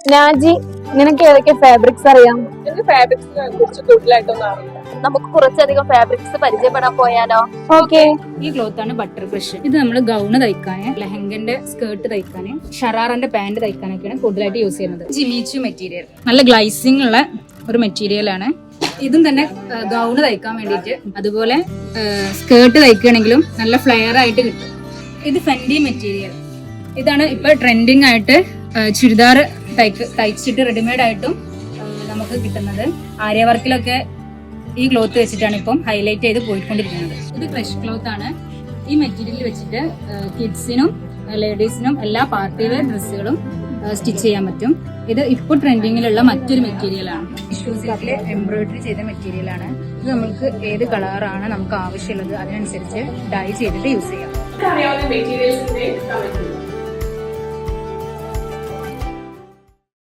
നാജി, നിനക്ക് ഏതൊക്കെ ഫാബ്രിക്സ് അറിയാം? എനിക്ക് ഫാബ്രിക്സിനെ കുറിച്ച് കൂടുതലായിട്ടൊന്നും അറിയില്ല. നമുക്ക് കുറച്ചധികം ഫാബ്രിക്സ് പരിചയപ്പെടാൻ പോയാലോ? ഓക്കെ. ഈ ക്ലോത്ത് ആണ് ബട്ടർ ബ്രഷ്. ഇത് നമ്മൾ ഗൗണ് തയ്ക്കാന്, ലെഹങ്കന്റെ സ്കേർട്ട് തയ്ക്കാന്, ഷറാറിന്റെ പാന്റ് തയ്ക്കാനൊക്കെയാണ് കൂടുതലായിട്ട് യൂസ് ചെയ്യുന്നത്. ജിമിച്ചു മെറ്റീരിയൽ, നല്ല ഗ്ലൈസിംഗ് ഉള്ള ഒരു മെറ്റീരിയൽ ആണ്. ഇതും തന്നെ ഗൗണ് തയ്ക്കാൻ വേണ്ടിയിട്ട്, അതുപോലെ സ്കേർട്ട് തയ്ക്കുകയാണെങ്കിലും നല്ല ഫ്ലെയർ ആയിട്ട് കിട്ടും. ഇത് ഫെൻഡി മെറ്റീരിയൽ. ഇതാണ് ഇപ്പൊ ട്രെൻഡിങ് ആയിട്ട് ചുരിദാർ തയ്ച്ചിട്ട് റെഡിമെയ്ഡ് ആയിട്ടും നമുക്ക് കിട്ടുന്നത്. ആര്യ വർക്കിലൊക്കെ ഈ ക്ലോത്ത് വെച്ചിട്ടാണ് ഇപ്പം ഹൈലൈറ്റ് ചെയ്ത് പോയിക്കൊണ്ടിരിക്കുന്നത്. ഇത് ക്രഷ് ക്ലോത്ത് ആണ്. ഈ മെറ്റീരിയൽ വെച്ചിട്ട് കിഡ്സിനും ലേഡീസിനും എല്ലാ പാർട്ടി വെയർ ഡ്രസ്സുകളും സ്റ്റിച്ച് ചെയ്യാൻ പറ്റും. ഇത് ഇപ്പോൾ ട്രെൻഡിങ്ങിലുള്ള മറ്റൊരു മെറ്റീരിയലാണ്. ടിഷ്യൂസിലെ എംബ്രോയിഡറി ചെയ്ത മെറ്റീരിയലാണ്. ഇത് നമുക്ക് ഏത് കളറാണ് നമുക്ക് ആവശ്യമുള്ളത് അതിനനുസരിച്ച് ഡൈ ചെയ്തിട്ട് യൂസ് ചെയ്യാം. അറിയാവുന്ന മെറ്റീരിയൽസിന്റെ